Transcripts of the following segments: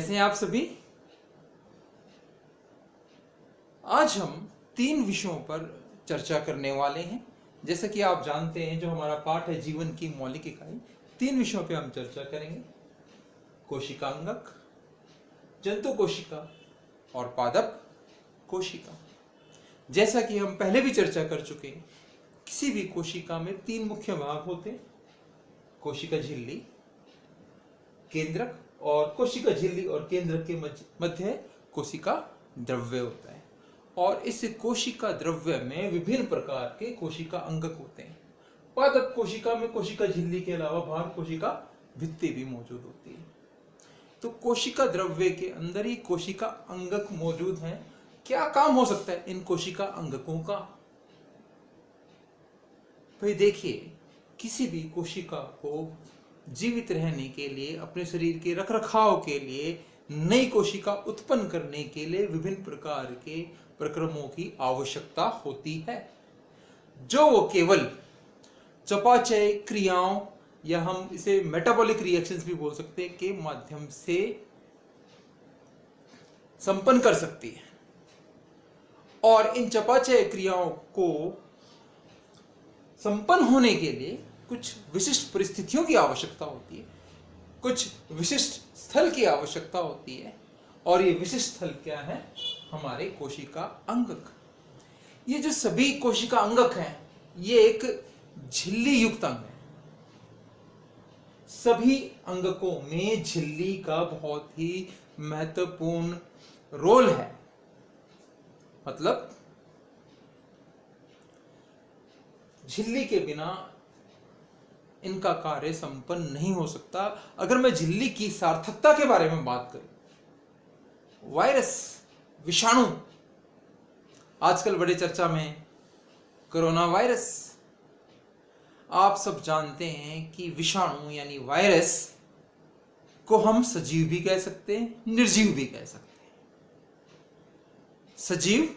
कैसे हैं आप सभी। आज हम 3 विषयों पर चर्चा करने वाले हैं। जैसा कि आप जानते हैं, जो हमारा पाठ है जीवन की मौलिक इकाई, 3 विषयों पे हम चर्चा करेंगे। कोशिका अंगक, जंतु कोशिका और पादप कोशिका। जैसा कि हम पहले भी चर्चा कर चुके हैं, किसी भी कोशिका में 3 मुख्य भाग होते हैं। कोशिका झिल्ली, केंद्रक और कोशिका झिल्ली और केंद्रक के मध्य कोशिका द्रव्य होता है। और इस कोशिका द्रव्य में विभिन्न प्रकार के कोशिका अंगक होते हैं। पादप कोशिका में कोशिका झिल्ली के अलावा बाहर कोशिका भित्ति भी मौजूद होती है। तो कोशिका द्रव्य के अंदर ही कोशिका अंगक मौजूद हैं। क्या काम हो सकता है इन कोशिका अंगकों का? भाई देखिए, किसी भी कोशिका को जीवित रहने के लिए, अपने शरीर के रखरखाव के लिए, नई कोशिका उत्पन्न करने के लिए विभिन्न प्रकार के प्रक्रमों की आवश्यकता होती है, जो वो केवल चयापचय क्रियाओं या हम इसे मेटाबॉलिक रिएक्शंस भी बोल सकते हैं के माध्यम से संपन्न कर सकती है। और इन चयापचय क्रियाओं को संपन्न होने के लिए कुछ विशिष्ट परिस्थितियों की आवश्यकता होती है, कुछ विशिष्ट स्थल की आवश्यकता होती है। और ये विशिष्ट स्थल क्या है? हमारे कोशिका अंगक। ये जो सभी कोशिका अंगक हैं, ये एक झिल्ली युक्त अंग है। सभी अंगकों में झिल्ली का बहुत ही महत्वपूर्ण रोल है। मतलब झिल्ली के बिना इनका कार्य संपन्न नहीं हो सकता। अगर मैं झिल्ली की सार्थकता के बारे में बात करूं, वायरस, विषाणु, आजकल बड़े चर्चा में कोरोना वायरस। आप सब जानते हैं कि विषाणु यानी वायरस को हम सजीव भी कह सकते हैं, निर्जीव भी कह सकते हैं। सजीव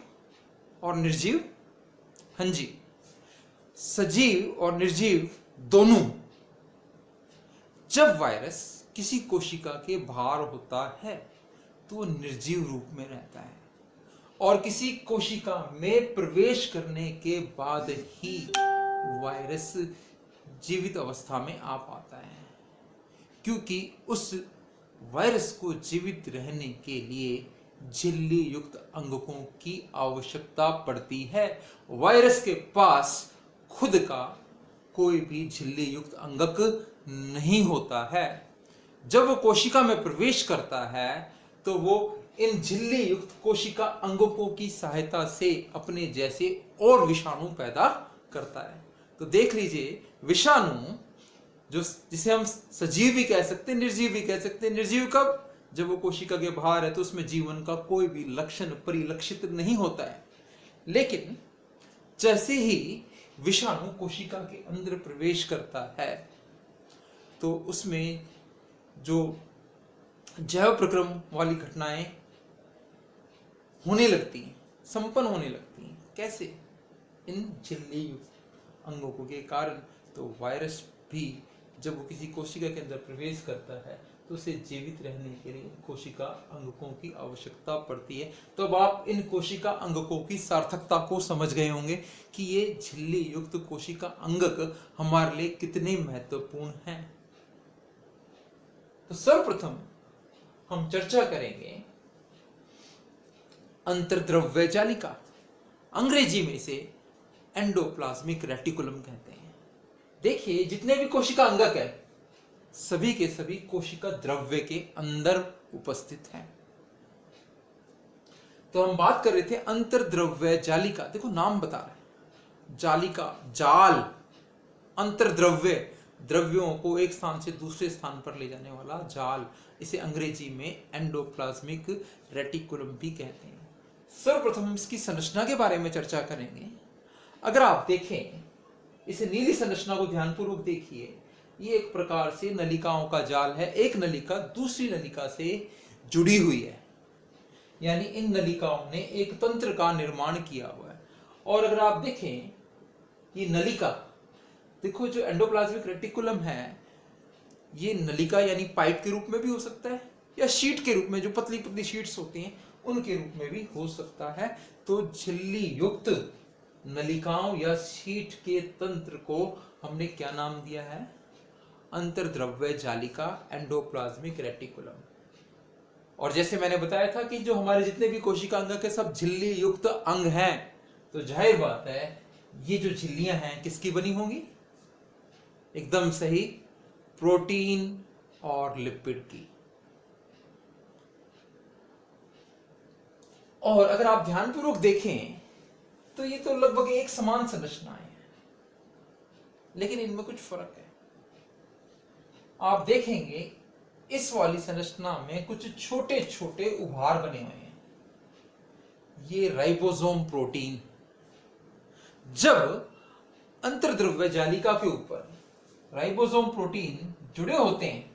और निर्जीव, हाँ जी, सजीव और निर्जीव दोनों। जब वायरस किसी कोशिका के बाहर होता है तो वो निर्जीव रूप में रहता है, और किसी कोशिका में प्रवेश करने के बाद ही वायरस जीवित अवस्था में आ पाता है। क्योंकि उस वायरस को जीवित रहने के लिए झिल्ली युक्त अंगकों की आवश्यकता पड़ती है। वायरस के पास खुद का कोई भी झिल्ली युक्त अंगक नहीं होता है। जब वो कोशिका में प्रवेश करता है तो वो इन झिल्ली युक्त कोशिका अंगकों की सहायता से अपने जैसे और विषाणु पैदा करता है। तो देख लीजिए, विषाणु जिसे हम सजीव भी कह सकते हैं, निर्जीव भी कह सकते हैं। निर्जीव कब? जब वो कोशिका के बाहर है तो उसमें जीवन का कोई भी लक्षण परिलक्षित नहीं होता है। लेकिन जैसे ही विषाणु कोशिका के अंदर प्रवेश करता है तो उसमें जो जैव प्रक्रम वाली घटनाएं होने लगती हैं, संपन्न होने लगती हैं। कैसे? इन झिल्ली युक्त अंगों के कारण। तो वायरस भी जब वो किसी कोशिका के अंदर प्रवेश करता है तो उसे जीवित रहने के लिए कोशिका अंगकों की आवश्यकता पड़ती है। तो अब आप इन कोशिका अंगकों की सार्थकता को समझ गए होंगे कि ये झिल्ली युक्त कोशिका अंगक हमारे लिए कितने महत्वपूर्ण हैं। तो सर्वप्रथम हम चर्चा करेंगे अंतर्द्रव्य जालिका। अंग्रेजी में इसे एंडोप्लाज्मिक रेटिकुलम कहते हैं। देखिए, जितने भी कोशिका अंगक है, सभी के सभी कोशिका द्रव्य के अंदर उपस्थित हैं। तो हम बात कर रहे थे अंतर्द्रव्य जालिका। देखो, नाम बता रहा है, जालिका, जाल, अंतर्द्रव्य, द्रव्यों को एक स्थान से दूसरे स्थान पर ले जाने वाला जाल। इसे अंग्रेजी में एंडोप्लाज्मिक रेटिकुलम भी कहते हैं। सर्वप्रथम हम इसकी संरचना के बारे में चर्चा करेंगे। अगर आप देखें, इस नीली संरचना को ध्यानपूर्वक देखिए। ये एक प्रकार से नलिकाओं का जाल है। एक नलिका दूसरी नलिका से जुड़ी हुई है, यानी इन नलिकाओं ने एक तंत्र का निर्माण किया हुआ है। और अगर आप देखें, ये नलिका, देखो, जो एंडोप्लाज्मिक रेटिकुलम है, ये नलिका यानी पाइप के रूप में भी हो सकता है, या शीट के रूप में, जो पतली पतली शीट्स होती हैं उनके रूप में भी हो सकता है। तो झिल्ली युक्त नलिकाओं या शीट के तंत्र को हमने क्या नाम दिया है? अंतर्द्रव्य जालिका, एंडोप्लाज्मिक रेटिकुलम। और जैसे मैंने बताया था कि जो हमारे जितने भी कोशिका अंग के सब झिल्ली युक्त अंग हैं, तो जाहिर बात है ये जो झिल्लियां हैं किसकी बनी होंगी? एकदम सही, प्रोटीन और लिपिड की। और अगर आप ध्यानपूर्वक देखें तो ये तो लगभग एक समान संरचनाएं हैं, लेकिन इनमें कुछ फर्क है। आप देखेंगे इस वाली संरचना में कुछ छोटे छोटे उभार बने हुए हैं, ये राइबोसोम प्रोटीन। जब अंतर्द्रव्य जालिका के ऊपर राइबोसोम प्रोटीन जुड़े होते हैं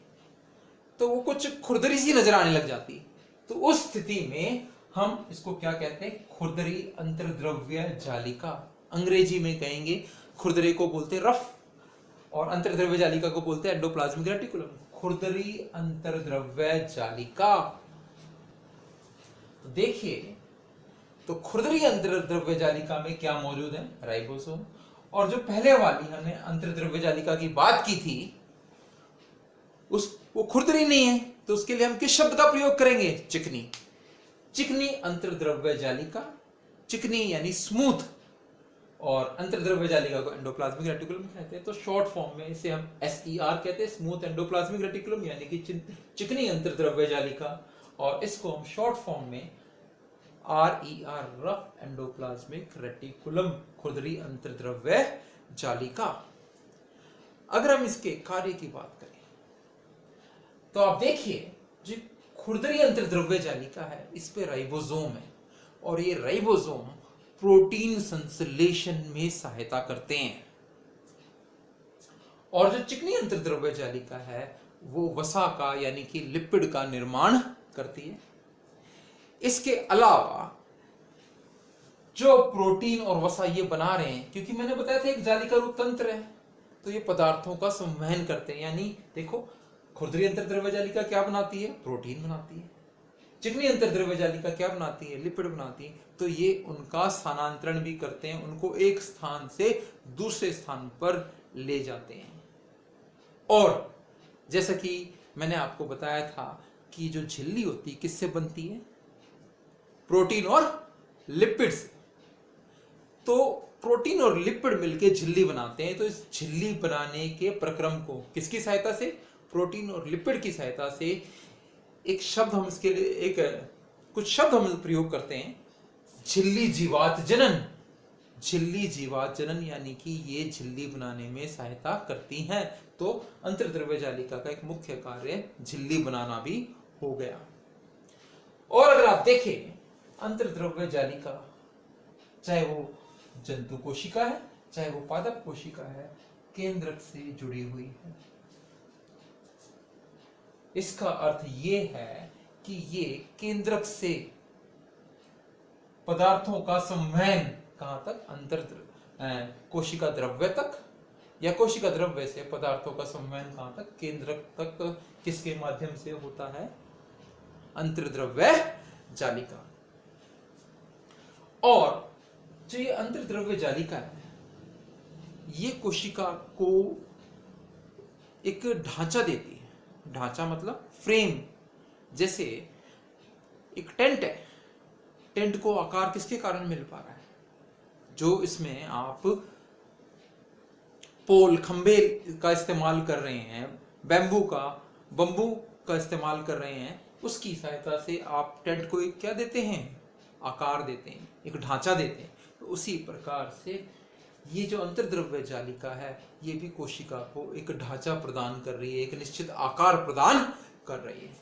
तो वो कुछ खुरदरी सी नजर आने लग जाती। तो उस स्थिति में हम इसको क्या कहते हैं? खुरदरी अंतर्द्रव्य जालिका। अंग्रेजी में कहेंगे खुरदरी को बोलते हैं रफ, और अंतर्द्रव्य जालिका को बोलते हैं एंडोप्लाज्मिक रेटिकुलम। खुरदरी अंतर्द्रव्य जालिका। तो देखिए, तो खुरदरी अंतर्द्रव्य जालिका में क्या मौजूद है? राइबोसोम। और जो पहले वाली हमने अंतर्द्रव्य जालिका की बात की थी, वो खुरदरी नहीं है, तो उसके लिए हम किस शब्द का प्रयोग करेंगे? चिकनी। चिकनी अंतर्द्रव्य जालिका, चिकनी यानी स्मूथ, और अंतर्द्रव्य जालिका को एंडोप्लाज्मिक रेटिकुलम कहते हैं। तो शॉर्ट फॉर्म में इसे हम SER कहते हैं, स्मूथ एंडोप्लाज्मिक रेटिकुलम, यानी कि चिकनी अंतर्द्रव्य जालिका। और इसको हम शॉर्ट फॉर्म में RER, रफ एंडोप्लाज्मिक रेटिकुलम, खुरदरी अंतर्द्रव्य जालिका। अगर हम इसके कार्य की बात करें तो आप देखिए, जो खुरदरी अंतर्द्रव्य जालिका है इस पे राइबोसोम है, और ये राइबोसोम प्रोटीन संश्लेषण में सहायता करते हैं। और जो चिकनी अंतर्द्रव्य जालिका है वो वसा का यानी कि लिपिड का निर्माण करती है। इसके अलावा जो प्रोटीन और वसा ये बना रहे हैं, क्योंकि मैंने बताया था एक जालिका रूप तंत्र है, तो ये पदार्थों का संवहन करते हैं। यानी देखो, खुरदरी अंतर्द्रव्य जालिका क्या बनाती है? प्रोटीन बनाती है। चिकनी अंतर्द्रव्य जालिका क्या बनाती है? लिपिड बनाती है। तो ये उनका स्थानांतरण भी करते हैं, उनको एक स्थान से दूसरे स्थान पर ले जाते हैं। और जैसा कि मैंने आपको बताया था कि जो झिल्ली होती है किससे बनती है? प्रोटीन और लिपिड से। तो प्रोटीन और लिपिड मिलकर झिल्ली बनाते हैं। तो इस झिल्ली बनाने के प्रक्रम को किसकी सहायता से? प्रोटीन और लिपिड की सहायता से। एक शब्द हम इसके लिए कुछ शब्द हम प्रयोग करते हैं, झिल्ली जीवात जनन। झिल्ली जीवात जनन यानी कि ये झिल्ली बनाने में सहायता करती हैं। तो अंतर्द्रव्य जालिका का एक मुख्य कार्य झिल्ली बनाना भी हो गया। और अगर आप देखें, अंतर्द्रव्य जालिका चाहे वो जंतु कोशिका है चाहे वो पादप कोशिका है, केंद्रक से जुड़ी हुई है। इसका अर्थ ये है कि ये केंद्रक से पदार्थों का संवहन कहां तक? कोशिका द्रव्य तक, या कोशिका द्रव्य से पदार्थों का संवहन कहां तक? केंद्रक तक। किसके माध्यम से होता है? अंतर्द्रव्य जालिका। और जो ये अंतर्द्रव्य जालिका है, ये कोशिका को एक ढांचा देती है। ढांचा मतलब फ्रेम। जैसे एक टेंट है, टेंट को आकार किसके कारण मिल पा रहा है? जो इसमें आप पोल, खंबे का इस्तेमाल कर रहे हैं, बंबू का इस्तेमाल कर रहे हैं, उसकी सहायता से आप टेंट को एक क्या देते हैं? आकार देते हैं, एक ढांचा देते हैं। तो उसी प्रकार से ये जो अंतर्द्रव्य जालिका है, ये भी कोशिका को एक ढांचा प्रदान कर रही है, एक निश्चित आकार प्रदान कर रही है।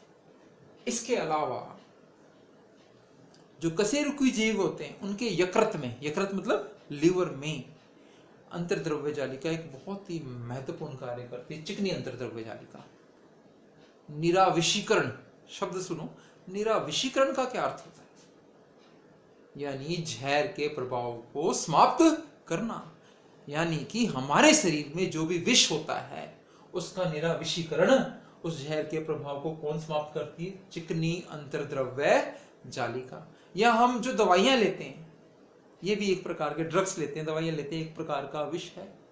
इसके अलावा जो कशेरुकी जीव होते हैं, उनके यकृत में, यकृत मतलब लिवर में, अंतर्द्रव्य जालिका एक बहुत ही महत्वपूर्ण कार्य करती है। चिकनी अंतर्द्रव्य जालिका। निराविषीकरण शब्द सुनो। निराविषीकरण का क्या अर्थ होता है? यानी जहर के प्रभाव को समाप्त करना। यानी कि हमारे शरीर में जो भी विष होता है उसका निराविषीकरण, उस जहर के प्रभाव को कौन समाप्त करती है? चिकनी अंतर्द्रव्य जालिका। या हम जो दवाइयां लेते हैं, ये भी एक प्रकार के ड्रग्स लेते हैं, दवाइयां लेते हैं, एक प्रकार का विष है।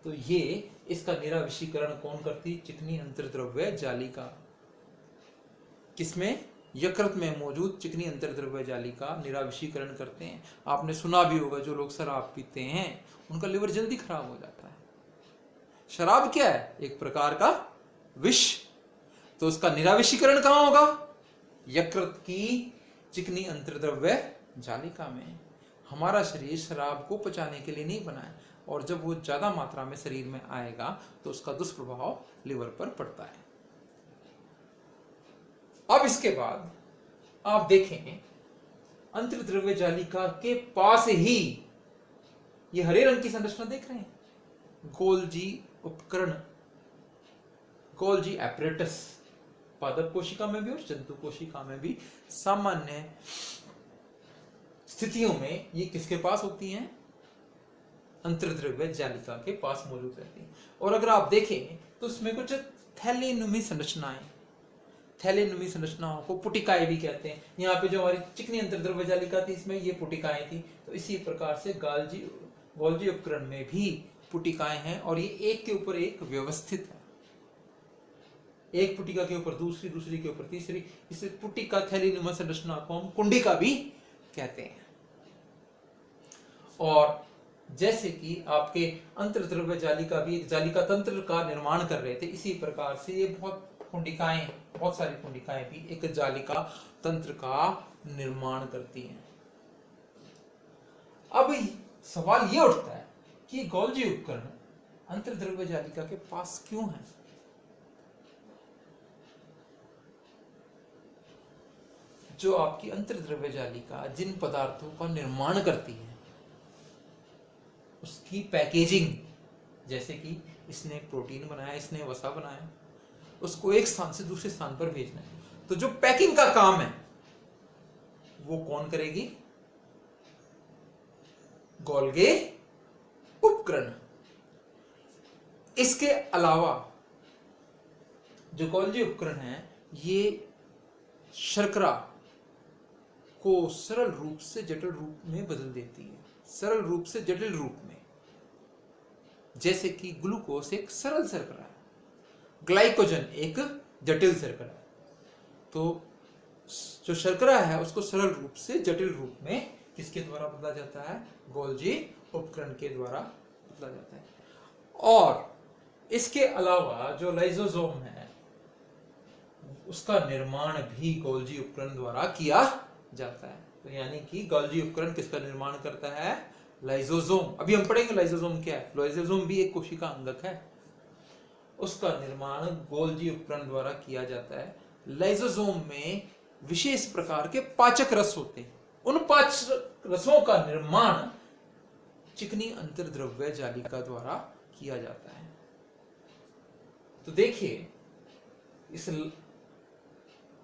तो ये इसका निराविषीकरण कौन करती? चिकनी अंतर्द्रव्य जालिका। किसमें? यकृत में मौजूद चिकनी अंतर्द्रव्य जालिका निराविषीकरण करते हैं। आपने सुना भी होगा, जो लोग शराब पीते हैं उनका लिवर जल्दी खराब हो जाता है। शराब क्या है? एक प्रकार का विष। तो उसका निराविषीकरण कहां होगा? यकृत की चिकनी अंतर्द्रव्य जालिका में। हमारा शरीर शराब को पचाने के लिए नहीं बना है, और जब वो ज्यादा मात्रा में शरीर में आएगा तो उसका दुष्प्रभाव लिवर पर पड़ता है। अब इसके बाद आप देखें, अंतर्द्रव्य जालिका के पास ही ये हरे रंग की संरचना देख रहे हैं, गोल्जी उपकरण, गोल्जी एपरेटस। पादप कोशिका में भी और जंतु कोशिका में भी सामान्य स्थितियों में ये किसके पास होती हैं? अंतर्द्रव्य जालिका के पास मौजूद रहती है। और अगर आप देखें तो उसमें कुछ थैलेनुमी संरचनाएं, थैलेनुमी संरचनाओं को पुटिकाएं भी कहते हैं। यहाँ पे जो हमारी चिकनी अंतर्द्रव्य जालिका थी, इसमें ये पुटिकाएं थी। तो इसी प्रकार से गोल्जी उपकरण में भी पुटिकाएं हैं, और ये एक के ऊपर एक व्यवस्थित है। एक पुटिका के ऊपर दूसरी, दूसरी के ऊपर तीसरी। इस पुटिका थैलेनुमा संरचना को हम कुंडिका भी कहते हैं। और जैसे कि आपके अंतर्द्रव्य जालिका भी एक जालिका तंत्र का निर्माण कर रहे थे, इसी प्रकार से ये बहुत सारी कुंडिकाएं भी एक जालिका तंत्र का निर्माण करती हैं। अब सवाल ये उठता है कि गोल्जी उपकरण अंतर्द्रव्य जालिका के पास क्यों है? जो आपकी अंतर्द्रव्य जालिका जिन पदार्थों का निर्माण करती है, उसकी पैकेजिंग, जैसे कि इसने प्रोटीन बनाया, इसने वसा बनाया, उसको एक स्थान से दूसरे स्थान पर भेजना है, तो जो पैकिंग का काम है वो कौन करेगी? गोल्गी उपकरण। इसके अलावा जो गोल्गी उपकरण है, ये शर्करा को सरल रूप से जटिल रूप में बदल देती है, सरल रूप से जटिल रूप में। जैसे कि ग्लूकोज एक सरल शर्करा है, ग्लाइकोजन एक जटिल शर्करा है। तो जो शर्करा है उसको सरल रूप से जटिल रूप में किसके द्वारा बदला जाता है? गोल्जी उपकरण के द्वारा बदला जाता है। और इसके अलावा जो लाइसोसोम है, उसका निर्माण भी गोल्जी उपकरण द्वारा किया जाता है। तो यानी कि गोल्जी उपकरण किसका निर्माण करता है? लाइसोसोम। अभी हम पढ़ेंगे लाइसोसोम क्या है। लाइसोसोम भी एक कोशिका अंगक है, उसका निर्माण गोल्जी उपकरण द्वारा किया जाता है। लाइसोसोम में विशेष प्रकार के पाचक रस होते हैं, उन पाचक रसों का निर्माण चिकनी अंतर्द्रव्य जालिका द्वारा किया जाता है। तो देखिए, इस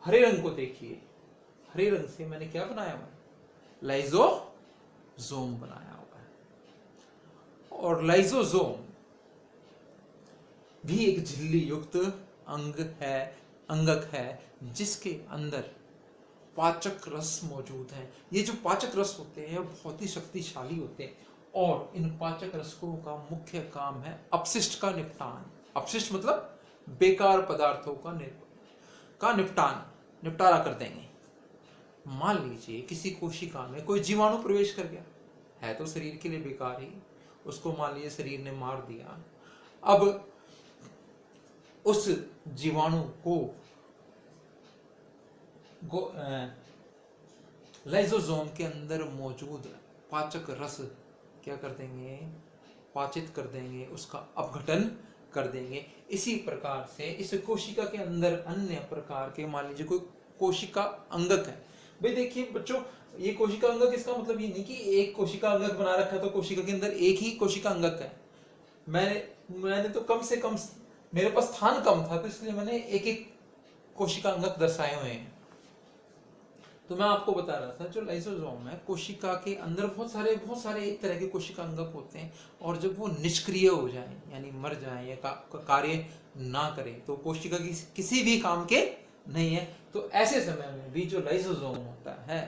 हरे रंग को देखिए, हरे रंग से मैंने क्या बनाया हुआ है? लाइसोसोम बनाया हुआ है। और लाइसोसोम भी एक झिल्ली युक्त अंगक है जिसके अंदर पाचक रस मौजूद है। ये जो पाचक रस होते हैं बहुत ही शक्तिशाली होते हैं, और इन पाचक रसों का मुख्य काम है अपशिष्ट का निपटान। अपशिष्ट मतलब बेकार पदार्थों का निपटारा कर देंगे। मान लीजिए किसी कोशिका में कोई जीवाणु प्रवेश कर गया, है तो शरीर के लिए बेकार ही, उसको मान लीजिए शरीर ने मार दिया। अब उस जीवाणु को लाइसोसोम के अंदर मौजूद पाचक रस क्या कर देंगे? पाचित कर देंगे, उसका अपघटन कर देंगे। इसी प्रकार से इस कोशिका के अंदर अन्य प्रकार के, मान लीजिए कोई कोशिका अंगक है। भाई देखिए बच्चों, ये कोशिका अंगक, इसका मतलब ये नहीं कि एक कोशिका अंगक बना रखा तो कोशिका के अंदर एक ही कोशिका अंगक है। मैंने तो कम से कम, मेरे पास स्थान कम था तो इसलिए मैंने एक एक कोशिका अंगक दर्शाए हुए हैं। तो मैं आपको बता रहा था जो लाइसोसोम है, कोशिका के अंदर बहुत सारे एक तरह के कोशिका अंगक होते हैं, और जब वो निष्क्रिय हो जाए यानी मर जाए या कार्य ना करें तो कोशिका की किसी भी काम के नहीं है। तो ऐसे समय में भी जो लाइसोसोम होता है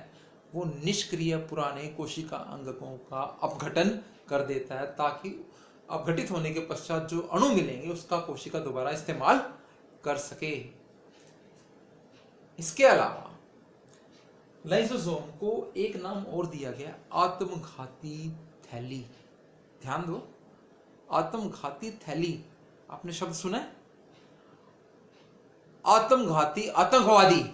वो निष्क्रिय पुराने कोशिका अंगकों का अपघटन कर देता है, ताकि अपघटित होने के पश्चात जो अणु मिलेंगे उसका कोशिका दोबारा इस्तेमाल कर सके। इसके अलावा लाइसोसोम को एक नाम और दिया गया, आत्मघाती थैली। ध्यान दो, आत्मघाती थैली, आपने शब्द सुना है? आत्मघाती, आतंकवादी,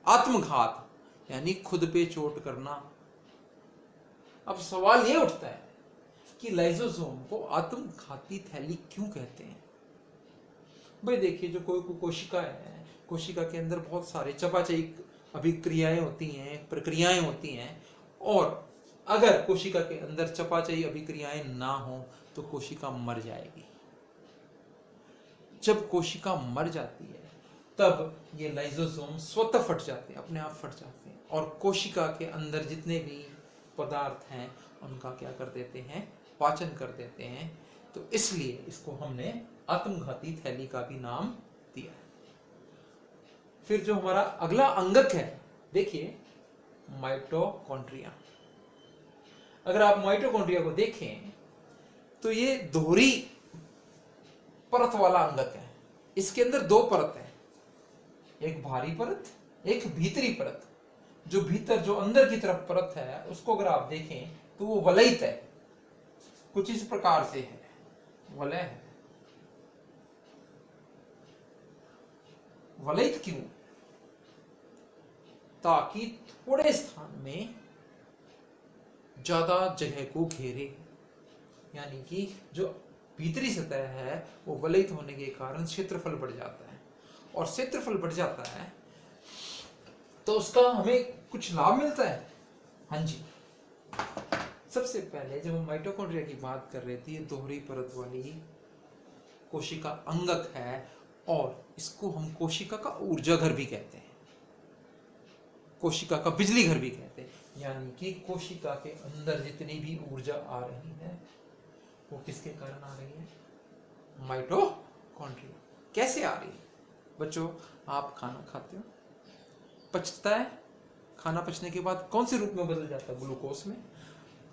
आत्मघात यानी खुद पे चोट करना। अब सवाल यह उठता है कि लाइसोसोम को आत्मघाती थैली क्यों कहते हैं? भाई देखिए, जो कोई कोशिका है, कोशिका के अंदर बहुत सारे चपाचयी अभिक्रियाएं होती हैं, प्रक्रियाएं होती हैं, और अगर कोशिका के अंदर चपाचयी अभिक्रियाएं ना हो तो कोशिका मर जाएगी। जब कोशिका मर जाती है तब ये लाइसोसोम स्वतः फट जाते हैं, अपने आप फट जाते हैं, और कोशिका के अंदर जितने भी पदार्थ हैं उनका क्या कर देते हैं, पाचन कर देते हैं। तो इसलिए इसको हमने आत्मघाती थैली का भी नाम दिया है। फिर जो हमारा अगला अंगक है, देखिए माइटोकॉन्ड्रिया। अगर आप माइटोकॉन्ड्रिया को देखें तो ये दोहरी परत वाला अंगक है। इसके अंदर दो परत है, एक बाहरी परत, एक भीतरी परत। जो भीतर, जो अंदर की तरफ परत है, उसको अगर आप देखें तो वो वलयित है, कुछ इस प्रकार से है, वलय है। वलयित क्यों? ताकि थोड़े स्थान में ज्यादा जगह को घेरे, यानी कि जो भीतरी सतह है वो वलयित होने के कारण क्षेत्रफल बढ़ जाता है, और क्षेत्रफल बढ़ जाता है तो उसका हमें कुछ लाभ मिलता है। हाँ जी, सबसे पहले जब हम माइटोकॉन्ड्रिया की बात कर रहे थे, ये दोहरी परत वाली कोशिका अंगक है, और इसको हम कोशिका का ऊर्जा घर भी कहते हैं, कोशिका का बिजली घर भी कहते हैं। यानी कि कोशिका के अंदर जितनी भी ऊर्जा आ रही है वो किसके कारण आ रही है? माइटोकॉन्ड्रिया। कैसे आ रही है? बच्चों, आप खाना खाते हो, पचता है, खाना पचने के बाद कौन से रूप में बदल जाता है? ग्लूकोज में।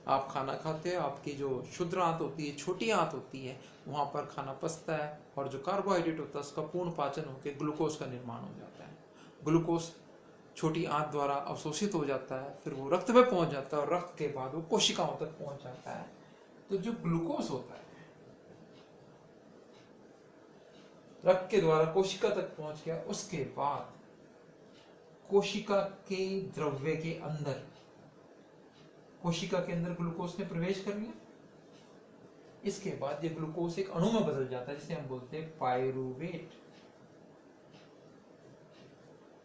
आप खाना खाते हो, आपकी जो क्षुद्र आंत होती है, छोटी आंत होती है, वहां पर खाना पचता है, और जो कार्बोहाइड्रेट होता है उसका पूर्ण पाचन होकर ग्लूकोज का निर्माण हो जाता है। ग्लूकोज छोटी आंत द्वारा अवशोषित हो जाता है, फिर वो रक्त में पहुंच जाता है, और रक्त के बाद वो कोशिकाओं तक पहुंच जाता है। तो जो ग्लूकोज होता है रक्त के द्वारा कोशिका तक पहुंच गया, उसके बाद कोशिका के द्रव्य के अंदर, कोशिका के अंदर ग्लूकोज ने प्रवेश कर लिया। इसके बाद ये ग्लूकोज एक अणु में बदल जाता है जिसे हम बोलते हैं पायरूवेट,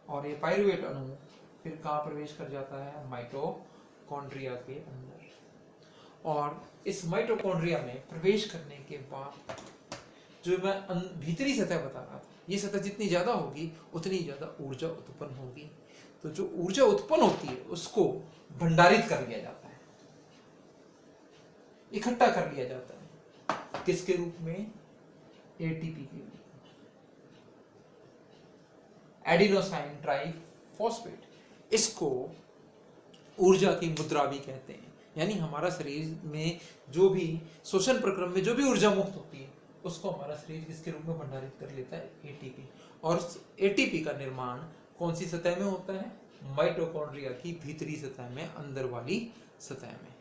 और ये पायरूवेट अणु फिर कहाँ प्रवेश कर जाता है? माइटोकॉन्ड्रिया के अंदर। और इस माइटोकॉन्ड्रिया में प्रवेश करने के बाद जो मैं भीतरी सतह बता रहा था, ये सतह जितनी ज्यादा होगी उतनी ज्यादा ऊर्जा उत्पन्न होगी। तो जो ऊर्जा उत्पन्न होती है उसको भंडारित कर लिया जाता है, इकट्ठा कर लिया जाता है। किसके रूप में? एटीपी के रूप में, एडिनोसाइन ट्राइफॉस्फेट। इसको ऊर्जा की मुद्रा भी कहते हैं। यानी हमारा शरीर में जो भी श्वसन प्रक्रम में जो भी ऊर्जा मुक्त होती है उसको हमारा शरीर किसके रूप में भंडारित कर लेता है? एटीपी। और एटीपी का निर्माण कौन सी सतह में होता है? माइटोकॉन्ड्रिया की भीतरी सतह में, अंदर वाली सतह में।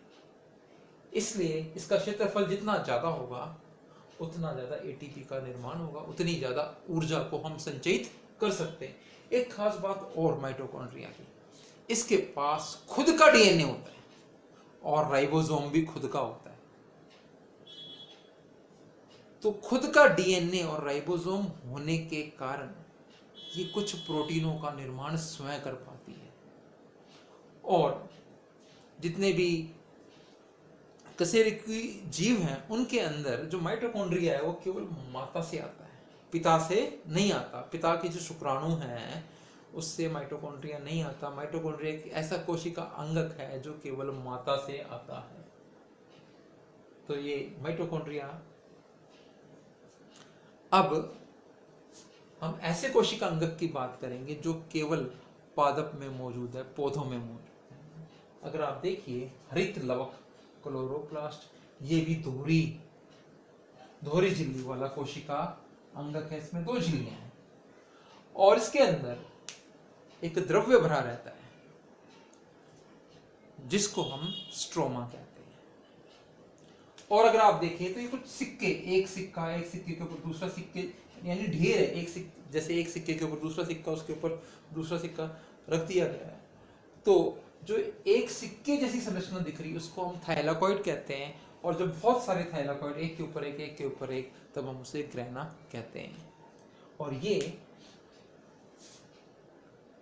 इसलिए इसका क्षेत्रफल जितना ज्यादा होगा उतना ज्यादा एटीपी का निर्माण होगा, उतनी ज्यादा ऊर्जा को हम संचयित कर सकते हैं। एक खास बात और माइटोकॉन्ड्रिया की, इसके पास खुद का डीएनए होता है और राइबोसोम भी खुद का होता है। तो खुद का डीएनए और राइबोसोम होने के कारण ये कुछ प्रोटीनों का निर्माण स्वयं कर पाती है, और जितने भी कशेरुकी जीव हैं उनके अंदर जो माइटोकॉन्ड्रिया है वो केवल माता से आता है, पिता से नहीं आता। पिता के जो शुक्राणु हैं उससे माइटोकॉन्ड्रिया नहीं आता। माइटोकॉन्ड्रिया एक ऐसा कोशिका अंगक है जो केवल माता से आता है। तो ये माइटोकॉन्ड्रिया। अब हम ऐसे कोशिका अंगक की बात करेंगे जो केवल पादप में मौजूद है, पौधों में मौजूद है। अगर आप देखिए हरित लवक क्लोरोप्लास्ट, ये भी दोहरी झिल्ली वाला कोशिका अंगक है। इसमें 2 झिल्लियां हैं और इसके अंदर एक द्रव्य भरा रहता है जिसको हम स्ट्रोमा कहते हैं। और अगर आप देखें तो ये कुछ सिक्के, एक सिक्के के ऊपर दूसरा सिक्के, यानी ढेर है। जैसे एक सिक्के के ऊपर दूसरा सिक्का, उसके ऊपर दूसरा सिक्का रख दिया गया है। तो जो एक सिक्के जैसी संरचना दिख रही है उसको हम थाइलाकॉइड कहते हैं। और जब बहुत सारे थाइलाकॉइड एक के ऊपर एक, तब हम उसे ग्रैना कहते हैं। और ये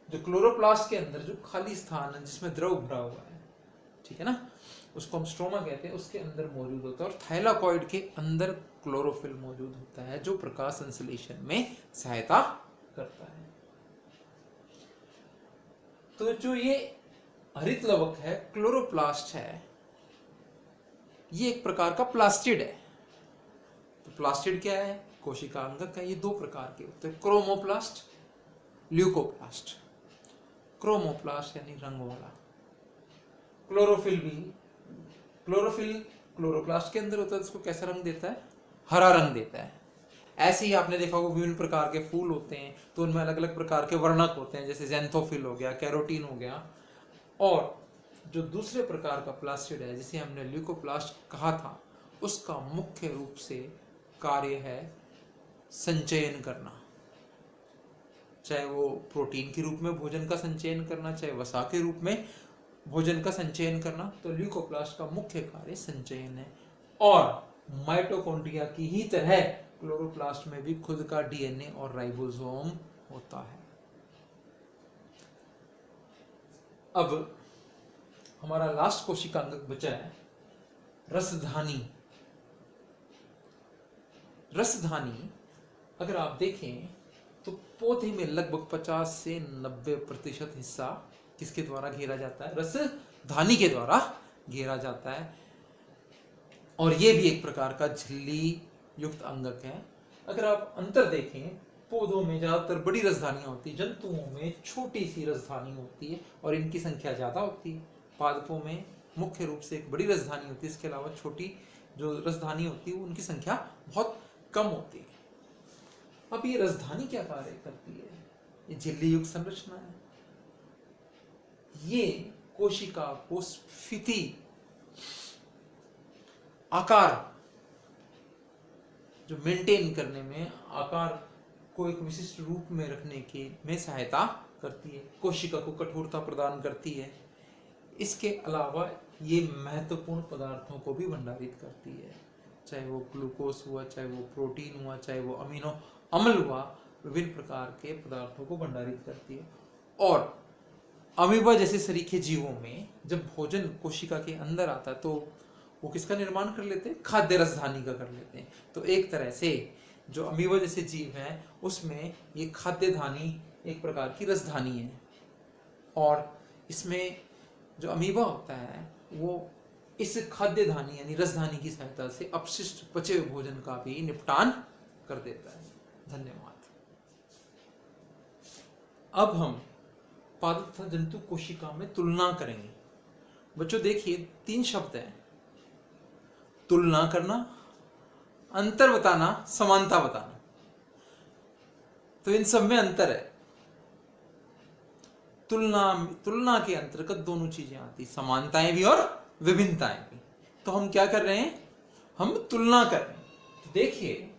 जो क्लोरोप्लास्ट के अंदर जो खाली स्थान है जिसमें द्रव भरा हुआ है, ठीक है ना, उसको हम स्ट्रोमा कहते हैं, उसके अंदर मौजूद होता है। और थाइलाकॉइड के अंदर क्लोरोफिल मौजूद होता है जो प्रकाश संश्लेषण में सहायता करता है। तो जो ये हरित लवक है, क्लोरोप्लास्ट है, ये एक प्रकार का प्लास्टिड है। तो प्लास्टिड क्या है? कोशिका अंगक है। ये 2 प्रकार के होते हैं, क्रोमोप्लास्ट, ल्यूकोप्लास्ट। क्रोमोप्लास्ट यानी रंग वाला। क्लोरोफिल क्लोरोप्लास्ट के अंदर होता है। उसको कैसा रंग देता है? हरा रंग देता है। ऐसे ही आपने देखा होगा विभिन्न प्रकार के फूल होते हैं तो उनमें अलग अलग प्रकार के वर्णक होते हैं, जैसे ज़ैंथोफिल हो गया, कैरोटीन हो गया। और जो दूसरे प्रकार का प्लास्टिड है जिसे हमने ल्यूकोप्लास्ट कहा था, उसका मुख्य रूप से कार्य है संचयन करना। चाहे वो प्रोटीन के रूप में भोजन का संचयन करना, चाहे वसा के रूप में भोजन का संचयन करना। तो ल्यूकोप्लास्ट का मुख्य कार्य संचयन है। और माइटोकॉन्ड्रिया की ही तरह क्लोरोप्लास्ट में भी खुद का डीएनए और राइबोसोम होता है। अब हमारा लास्ट कोशिका अंगक बचा है रसधानी। रसधानी अगर आप देखें तो पौधे में लगभग 50 से 90% हिस्सा किसके द्वारा घेरा जाता है? रसधानी के द्वारा घेरा जाता है। और यह भी एक प्रकार का झिल्ली युक्त अंगक है। अगर आप अंतर देखें, पौधों में ज्यादातर बड़ी रसधानियां होती है, जंतुओं में छोटी सी रसधानी होती है और इनकी संख्या ज्यादा होती है। पादपों में मुख्य रूप से एक बड़ी रसधानी होती है, इसके अलावा छोटी जो रसधानी होती है उनकी संख्या बहुत कम होती है। अब ये रसधानी क्या कार्य करती है? ये झिल्ली युक्त संरचना है। ये कोशिका को स्फीति, आकार जो मेंटेन करने में, आकार को एक विशिष्ट रूप में रखने के में सहायता करती है, कोशिका को कठोरता प्रदान करती है। इसके अलावा ये महत्वपूर्ण पदार्थों को भी भंडारित करती है, चाहे वो ग्लूकोज हुआ, चाहे वो प्रोटीन हुआ, चाहे वो अमीनो अम्ल हुआ, विभिन्न प्रकार के पदार्थों को भंडारित करती है। और अमीबा जैसे सरीखे जीवों में जब भोजन कोशिका के अंदर आता है तो वो किसका निर्माण कर लेते हैं? खाद्य रसधानी का कर लेते हैं। तो एक तरह से जो अमीबा जैसे जीव हैं उसमें ये खाद्य धानी एक प्रकार की रसधानी है। और इसमें जो अमीबा होता है वो इस खाद्य धानी यानी रसधानी की सहायता से अपशिष्ट पचे हुए भोजन का भी निपटान कर देता है। धन्यवाद। अब हम पादप तथा जंतु कोशिका में तुलना करेंगे। बच्चों देखिए 3 शब्द हैं, तुलना करना, अंतर बताना, समानता बताना। तो इन सब में अंतर है। तुलना के अंतर्गत दोनों चीजें आती, समानताएं भी और विभिन्नताएं भी। तो हम क्या कर रहे हैं? हम तुलना कर रहे हैं। तो देखिए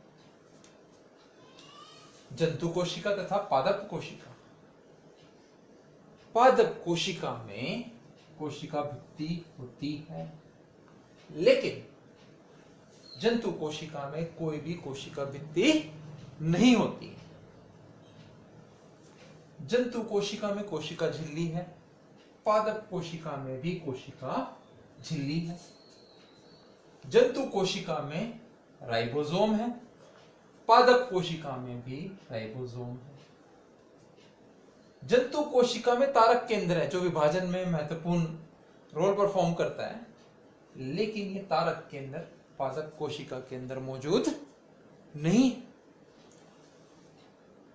जंतु कोशिका तथा पादप कोशिका। पादप कोशिका में कोशिका भित्ति होती है, लेकिन जंतु कोशिका में कोई भी कोशिका भित्ति नहीं होती। जंतु कोशिका में कोशिका झिल्ली है, पादप कोशिका में भी कोशिका झिल्ली है। जंतु कोशिका में राइबोसोम है, पादप कोशिका में भी राइबोसोम है। जंतु कोशिका में तारक केंद्र है जो विभाजन में महत्वपूर्ण रोल परफॉर्म करता है, लेकिन ये तारक केंद्र पादप कोशिका के अंदर मौजूद नहीं।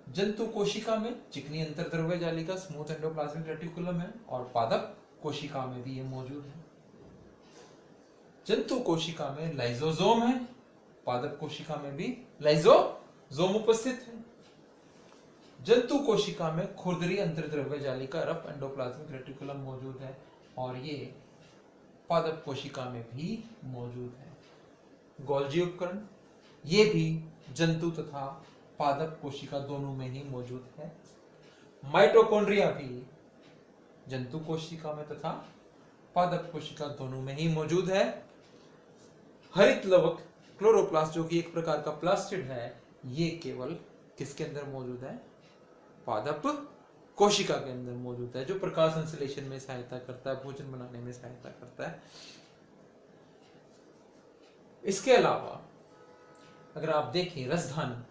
जंतु कोशिका में चिकनी अंतर्द्रव्य जालिका स्मूथ एंडोप्लाज्मिक रेटिकुलम है और पादप कोशिका में भी ये मौजूद है। जंतु कोशिका में लाइसोसोम है, पादप कोशिका में भी लाइसोसोम उपस्थित है। जंतु कोशिका में खुरदरी अंतर्द्रव्य जालिका रफ एंडोप्लाज्मिक रेटिकुलम मौजूद है और ये पादप कोशिका में भी मौजूद है। गोल्जी उपकरण ये भी जंतु तथा पादप कोशिका दोनों में ही मौजूद है। माइटोकॉन्ड्रिया भी जंतु कोशिका में तथा पादप कोशिका दोनों में ही मौजूद है। हरित लवक क्लोरोप्लास्ट जो कि एक प्रकार का प्लास्टिड है, ये केवल किसके अंदर मौजूद है? पादप कोशिका के अंदर मौजूद है, जो प्रकाश संश्लेषण में सहायता करता है, भोजन बनाने में सहायता करता है। इसके अलावा अगर आप देखें रसधानी,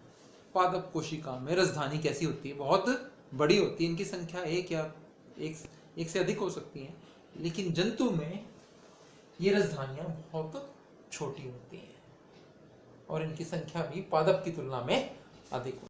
पादप कोशिका में रसधानी कैसी होती है? बहुत बड़ी होती है। इनकी संख्या एक या एक से अधिक हो सकती है, लेकिन जंतु में ये रसधानियां बहुत छोटी होती हैं और इनकी संख्या भी पादप की तुलना में अधिक होती है।